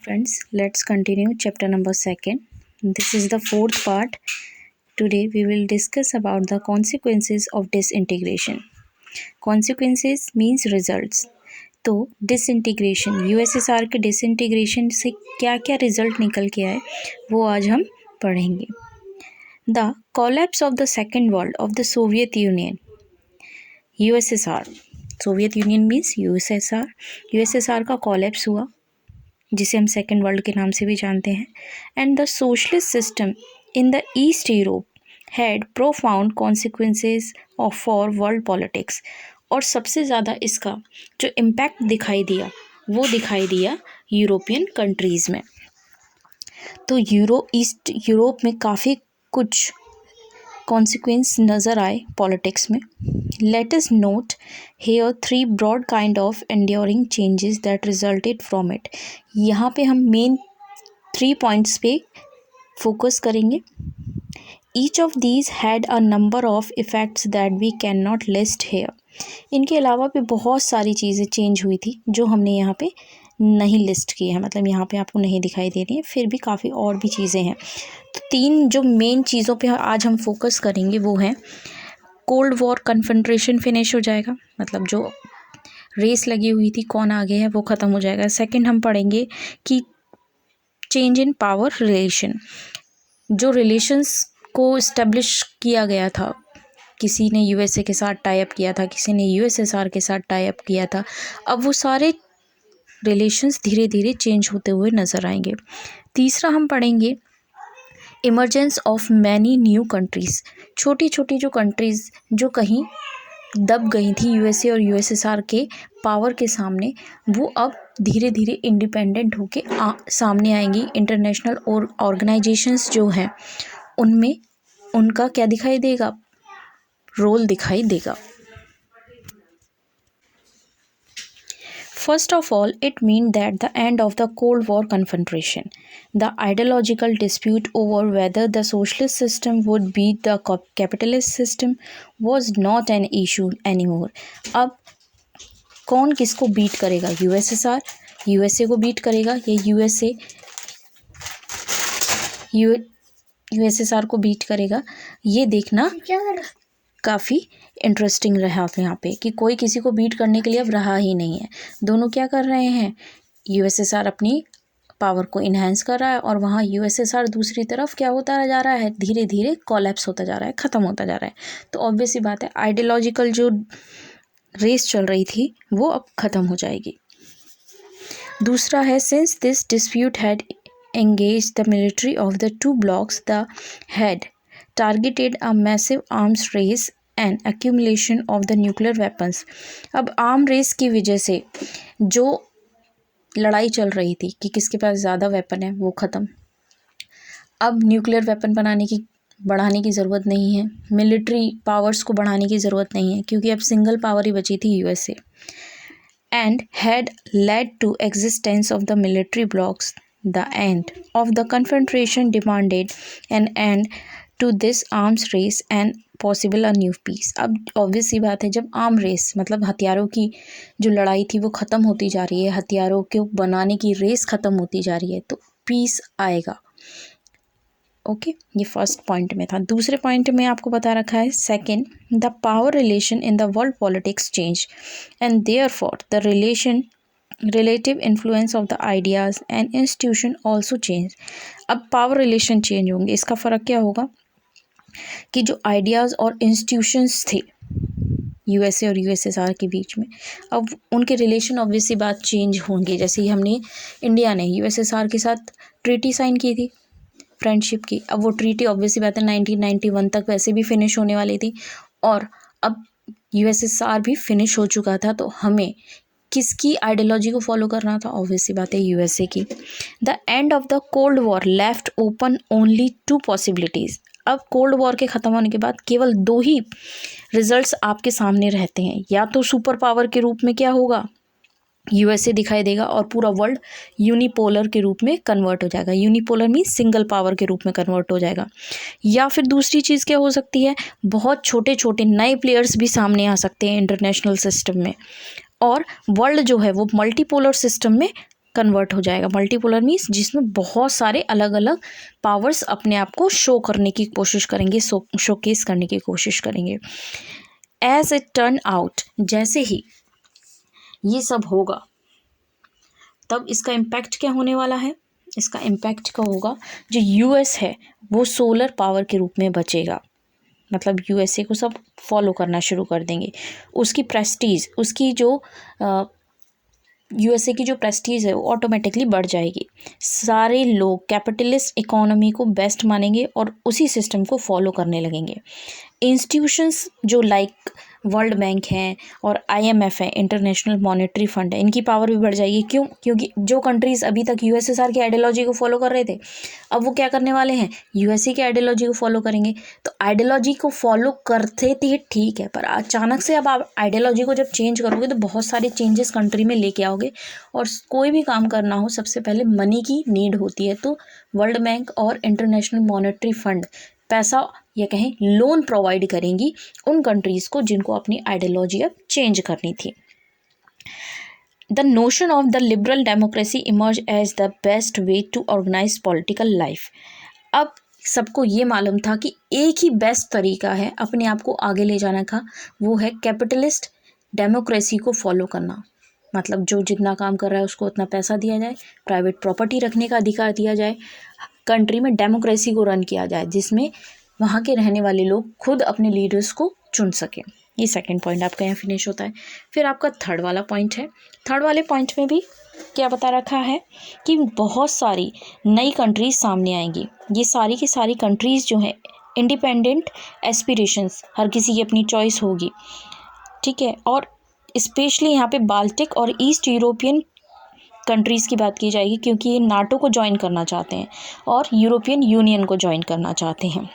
Friends, let's continue chapter number 2. This is the fourth part. Today we will discuss about the consequences of disintegration. Consequences means results. तो disintegration, USSR के disintegration से क्या क्या result निकल के आए वो आज हम पढ़ेंगे. The collapse of the second world of the Soviet union. USSR, Soviet union means USSR का कोलैप्स हुआ, जिसे हम सेकेंड वर्ल्ड के नाम से भी जानते हैं. And the socialist system in the east Europe had profound consequences of for world politics. और सबसे ज़्यादा इसका जो इम्पैक्ट दिखाई दिया वो दिखाई दिया यूरोपियन कंट्रीज़ में. तो ईस्ट यूरोप में काफ़ी कुछ कॉन्सिक्वेंस नज़र आए पॉलिटिक्स में. Let us note here 3 broad kind of enduring changes that resulted from it. यहाँ पे हम मेन 3 पॉइंट्स पे फोकस करेंगे. Each of these had a number of effects that we cannot list here. इनके अलावा भी बहुत सारी चीज़ें चेंज हुई थी जो हमने यहाँ पे नहीं लिस्ट की है, मतलब यहाँ पे आपको नहीं दिखाई दे रही है, फिर भी काफ़ी और भी चीज़ें हैं. तो 3 जो मेन चीज़ों पे आज हम फोकस करेंगे वो हैं कोल्ड वॉर कन्फ्रंट्रेशन फिनिश हो जाएगा, मतलब जो रेस लगी हुई थी कौन आगे है वो ख़त्म हो जाएगा. सेकंड हम पढ़ेंगे कि चेंज इन पावर रिलेशन, जो रिलेशंस को इस्टेब्लिश किया गया था, किसी ने यूएसए के साथ टाई अप किया था, किसी ने यूएसएसआर के साथ टाई अप किया था, अब वो सारे रिलेशंस धीरे धीरे चेंज होते हुए नज़र आएंगे. तीसरा हम पढ़ेंगे emergence of many new countries, छोटी छोटी जो कंट्रीज़ जो कहीं दब गई थी यूएसए और यूएसएसआर के पावर के सामने, वो अब धीरे धीरे इंडिपेंडेंट होके सामने आएंगी. इंटरनेशनल और ऑर्गेनाइजेशंस जो हैं उनमें उनका क्या दिखाई देगा, रोल दिखाई देगा. First of all, it meant that the end of the Cold War confrontation. The ideological dispute over whether the socialist system would beat the capitalist system was not an issue anymore. अब कौन किसको beat करेगा, USSR USA को beat करेगा या USA USSR को beat करेगा, ये देखना काफ़ी इंटरेस्टिंग रहा यहाँ पे कि कोई किसी को बीट करने के लिए अब रहा ही नहीं है. दोनों क्या कर रहे हैं, यूएसएसआर अपनी पावर को इन्हांस कर रहा है और वहाँ यूएसएसआर दूसरी तरफ क्या होता जा रहा है, धीरे धीरे कोलैप्स होता जा रहा है, ख़त्म होता जा रहा है. तो ऑब्वियस सी बात है आइडियोलॉजिकल जो रेस चल रही थी वो अब ख़त्म हो जाएगी. दूसरा है since this dispute had engaged the military of the two blocs, the had targeted a massive arms race and accumulation of the nuclear weapons. अब आर्म रेस की वजह से जो लड़ाई चल रही थी कि किसके पास ज़्यादा वेपन है वो ख़त्म. अब न्यूक्लियर वेपन बढ़ाने की ज़रूरत नहीं है, मिलिट्री पावर्स को बढ़ाने की ज़रूरत नहीं है, क्योंकि अब सिंगल पावर ही बची थी USA. and had led to existence of the military blocs. The end of the confrontation demanded an end to this arms race and possible a new peace. अब ऑब्वियस सी बात है, जब आर्म रेस मतलब हथियारों की जो लड़ाई थी वो ख़त्म होती जा रही है, हथियारों को बनाने की रेस ख़त्म होती जा रही है, तो पीस आएगा. ओके, ये फर्स्ट पॉइंट में था. दूसरे पॉइंट में आपको बता रखा है second, the power relation in the world politics change and therefore the relative influence of the ideas and institution also change. अब पावर रिलेशन चेंज होंगे, इसका फ़र्क क्या होगा कि जो आइडियाज़ और इंस्टीट्यूशंस थे यूएसए और यूएसएसआर के बीच में, अब उनके रिलेशन ऑब्वियसली बात चेंज होंगे. जैसे ही हमने इंडिया ने यूएसएसआर के साथ ट्रीटी साइन की थी फ्रेंडशिप की, अब वो ट्रीटी ऑब्वियसली बात है 1991 तक वैसे भी फिनिश होने वाली थी और अब यूएसएसआर भी फिनिश हो चुका था, तो हमें किसकी आइडियोलॉजी को फॉलो करना था, ऑब्वियसली बात है यूएसए की. The end of the cold war left open only 2 possibilities. अब कोल्ड वॉर के ख़त्म होने के बाद केवल 2 ही रिजल्ट्स आपके सामने रहते हैं, या तो सुपर पावर के रूप में क्या होगा, यूएसए दिखाई देगा और पूरा वर्ल्ड यूनिपोलर के रूप में कन्वर्ट हो जाएगा. यूनिपोलर मीन्स सिंगल पावर के रूप में कन्वर्ट हो जाएगा. या फिर दूसरी चीज़ क्या हो सकती है, बहुत छोटे छोटे नए प्लेयर्स भी सामने आ सकते हैं इंटरनेशनल सिस्टम में, और वर्ल्ड जो है वो मल्टीपोलर सिस्टम में कन्वर्ट हो जाएगा। मल्टीपोलर मीन्स जिसमें बहुत सारे अलग अलग पावर्स अपने आप को शो करने की कोशिश करेंगे, शोकेस करने की कोशिश करेंगे। एज इट टर्न आउट, जैसे ही ये सब होगा तब इसका इम्पैक्ट क्या होने वाला है? इसका इम्पैक्ट क्या होगा? जो यूएस है वो सोलर पावर के रूप में बचेगा, मतलब यूएसए को सब फॉलो करना शुरू कर देंगे। उसकी प्रेस्टीज, उसकी जो यूएसए की जो प्रेस्टीज है वो ऑटोमेटिकली बढ़ जाएगी। सारे लोग कैपिटलिस्ट इकोनॉमी को बेस्ट मानेंगे और उसी सिस्टम को फॉलो करने लगेंगे। इंस्टीट्यूशंस जो लाइक वर्ल्ड बैंक हैं और आईएमएफ है, इंटरनेशनल मॉनेटरी फंड है, इनकी पावर भी बढ़ जाएगी। क्यों? क्योंकि जो कंट्रीज़ अभी तक यूएसएसआर की आइडियोलॉजी को फॉलो कर रहे थे, अब वो क्या करने वाले हैं? यूएसए की आइडियोलॉजी को फॉलो करेंगे। तो आइडियोलॉजी को फॉलो करते थे ठीक है, पर अचानक से अब आप आइडियोलॉजी को जब चेंज करोगे तो बहुत सारे चेंजेस कंट्री में लेके आओगे। और कोई भी काम करना हो सबसे पहले मनी की नीड होती है, तो वर्ल्ड बैंक और इंटरनेशनल मॉनेटरी फंड पैसा या कहें लोन प्रोवाइड करेंगी उन कंट्रीज़ को जिनको अपनी आइडियोलॉजी अब चेंज करनी थी। The notion of the liberal democracy emerge as the best way to organize political life. अब सबको ये मालूम था कि एक ही बेस्ट तरीका है अपने आप को आगे ले जाने का, वो है कैपिटलिस्ट डेमोक्रेसी को फॉलो करना। मतलब जो जितना काम कर रहा है उसको उतना पैसा दिया जाए, प्राइवेट प्रॉपर्टी रखने का अधिकार दिया जाए, कंट्री में डेमोक्रेसी को रन किया जाए जिसमें वहाँ के रहने वाले लोग खुद अपने लीडर्स को चुन सकें। ये सेकंड पॉइंट आपका यहाँ फिनिश होता है। फिर आपका थर्ड वाला पॉइंट है। थर्ड वाले पॉइंट में भी क्या बता रखा है कि बहुत सारी नई कंट्रीज सामने आएंगी। ये सारी की सारी कंट्रीज़ जो हैं इंडिपेंडेंट एस्पिरेशंस, हर किसी की अपनी चॉइस होगी, ठीक है। और स्पेशली यहाँ पे बाल्टिक और ईस्ट यूरोपियन कंट्रीज़ की बात की जाएगी क्योंकि ये नाटो को ज्वाइन करना चाहते हैं और यूरोपियन यूनियन को ज्वाइन करना चाहते हैं।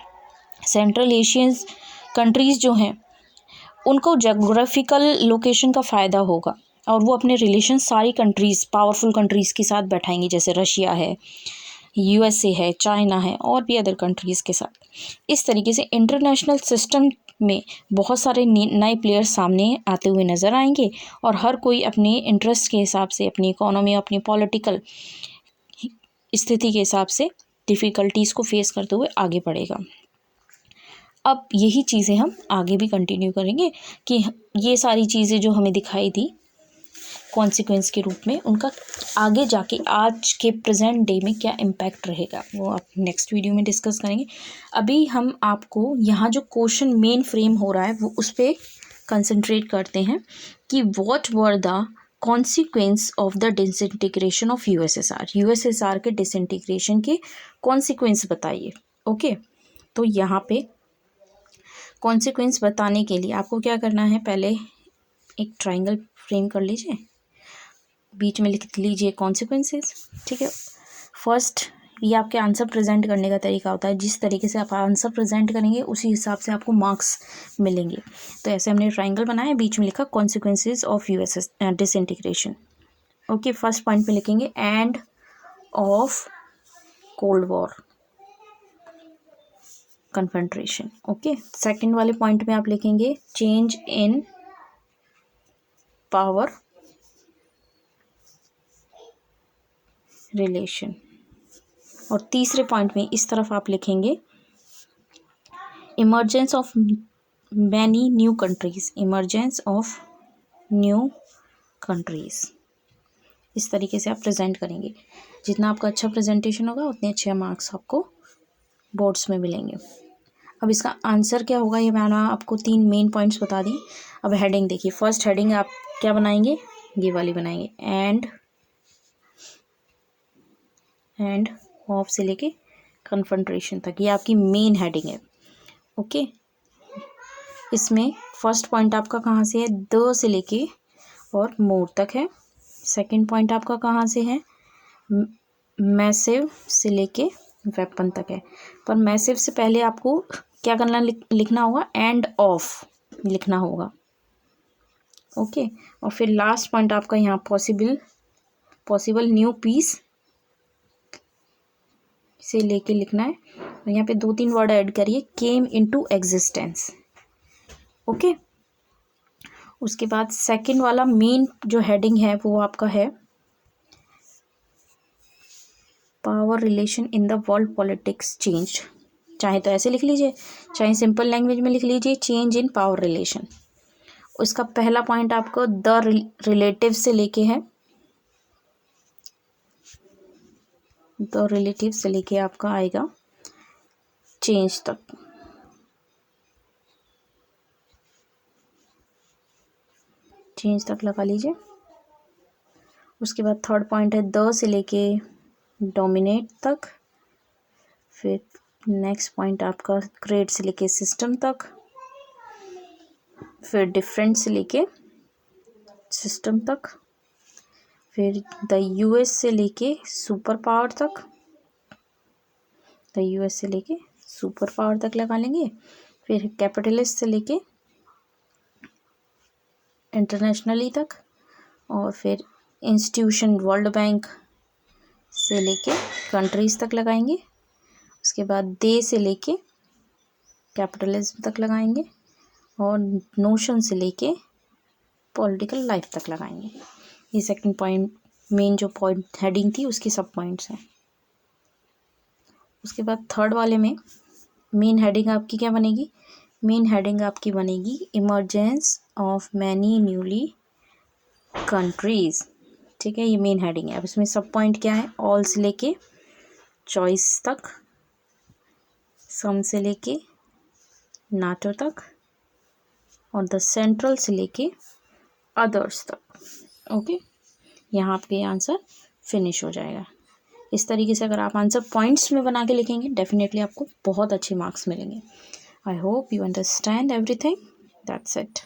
सेंट्रल एशियन कंट्रीज़ जो हैं उनको जोग्राफिकल लोकेशन का फ़ायदा होगा और वो अपने रिलेशन सारी कंट्रीज़, पावरफुल कंट्रीज़ के साथ बैठाएंगे, जैसे रशिया है, यूएसए है, चाइना है और भी अदर कंट्रीज़ के साथ। इस तरीके से इंटरनेशनल सिस्टम में बहुत सारे नए प्लेयर्स सामने आते हुए नज़र आएंगे और हर कोई अपने इंटरेस्ट के हिसाब से, अपनी इकोनॉमी, अपनी पॉलिटिकल स्थिति के हिसाब से डिफ़िकल्टीज़ को फेस करते हुए आगे बढ़ेगा। अब यही चीज़ें हम आगे भी कंटिन्यू करेंगे कि ये सारी चीज़ें जो हमें दिखाई दी कॉन्सिक्वेंस के रूप में, उनका आगे जाके आज के प्रेजेंट डे में क्या इम्पैक्ट रहेगा वो आप नेक्स्ट वीडियो में डिस्कस करेंगे। अभी हम आपको यहाँ जो क्वेश्चन मेन फ्रेम हो रहा है वो उस पर कंसंट्रेट करते हैं कि what were the consequence of the disintegration of USSR. USSR के डिसइंटीग्रेशन के कॉन्सिक्वेंस बताइए। ओके, तो यहाँ पे कॉन्सिक्वेंस बताने के लिए आपको क्या करना है, पहले एक ट्राइंगल फ्रेम कर लीजिए, बीच में लिख लीजिए कॉन्सिक्वेंसेस, ठीक है। फर्स्ट, ये आपके आंसर प्रेजेंट करने का तरीका होता है। जिस तरीके से आप आंसर प्रेजेंट करेंगे उसी हिसाब से आपको मार्क्स मिलेंगे। तो ऐसे हमने ट्राइंगल बनाया, बीच में लिखा consequences of US disintegration. Okay, first point में लिखेंगे end of cold war confrontation. Okay, second वाले पॉइंट में आप लिखेंगे चेंज इन पावर रिलेशन। और तीसरे पॉइंट में इस तरफ आप लिखेंगे emergence of many new countries, emergence of new countries. इस तरीके से आप प्रेजेंट करेंगे। जितना आपका अच्छा प्रेजेंटेशन होगा उतने अच्छे मार्क्स आपको बोर्ड्स में मिलेंगे। अब इसका आंसर क्या होगा ये मैंने आपको 3 मेन पॉइंट्स बता दी। अब हेडिंग देखिए, फर्स्ट हेडिंग आप क्या बनाएंगे, ये वाली बनाएंगे, एंड ऑफ से लेके कन्फ्रंटेशन तक, ये आपकी मेन हेडिंग है। ओके, इसमें फर्स्ट पॉइंट आपका कहाँ से है, द से लेके और मोर तक है। सेकंड पॉइंट आपका कहाँ से है, मैसिव से लेके वेपन तक है। पर मैसिव से पहले आपको क्या करना, लिखना होगा एंड ऑफ लिखना होगा। ओके, और फिर लास्ट पॉइंट आपका यहाँ पॉसिबल न्यू पीस से लेके लिखना है। और यहाँ पे 2-3 वर्ड ऐड करिए, केम इनटू एग्जिस्टेंस। ओके, उसके बाद सेकंड वाला मेन जो हेडिंग है वो आपका है power relation in the world politics changed. चाहे तो ऐसे लिख लीजिए, चाहे सिंपल लैंग्वेज में लिख लीजिए, चेंज इन पावर रिलेशन। उसका पहला पॉइंट आपको द रिलेटिव से लेके है, द रिलेटिव से लेके आपका आएगा चेंज तक। चेंज तक लगा लीजिए। उसके बाद थर्ड पॉइंट है द से लेके डोमिनेट तक। फिर नेक्स्ट पॉइंट आपका क्रिएट से लेके सिस्टम तक। फिर डिफरेंट से लेके सिस्टम तक। फिर द यूएस से लेके सुपर पावर तक, द यूएस से लेके सुपर पावर तक लगा लेंगे। फिर कैपिटलिस्ट से लेके इंटरनेशनली तक, और फिर इंस्टीट्यूशन वर्ल्ड बैंक से लेके कंट्रीज तक लगाएंगे। उसके बाद दे से लेके कैपिटलिज्म तक लगाएंगे, और नोशन से लेके पॉलिटिकल लाइफ तक लगाएंगे। ये सेकंड पॉइंट, मेन जो पॉइंट हेडिंग थी उसकी सब पॉइंट्स हैं। उसके बाद थर्ड वाले में मेन हेडिंग आपकी क्या बनेगी? मेन हेडिंग आपकी बनेगी emergence of many newly countries. ठीक है, ये मेन हेडिंग है। अब इसमें सब पॉइंट क्या है? ऑल से लेके चॉइस तक, सम से लेके नाटो तक, और द सेंट्रल से लेके अदर्स तक। ओके, यहाँ आपके आंसर फिनिश हो जाएगा। इस तरीके से अगर आप आंसर पॉइंट्स में बना के लिखेंगे डेफिनेटली आपको बहुत अच्छे मार्क्स मिलेंगे। I hope you understand everything. That's it.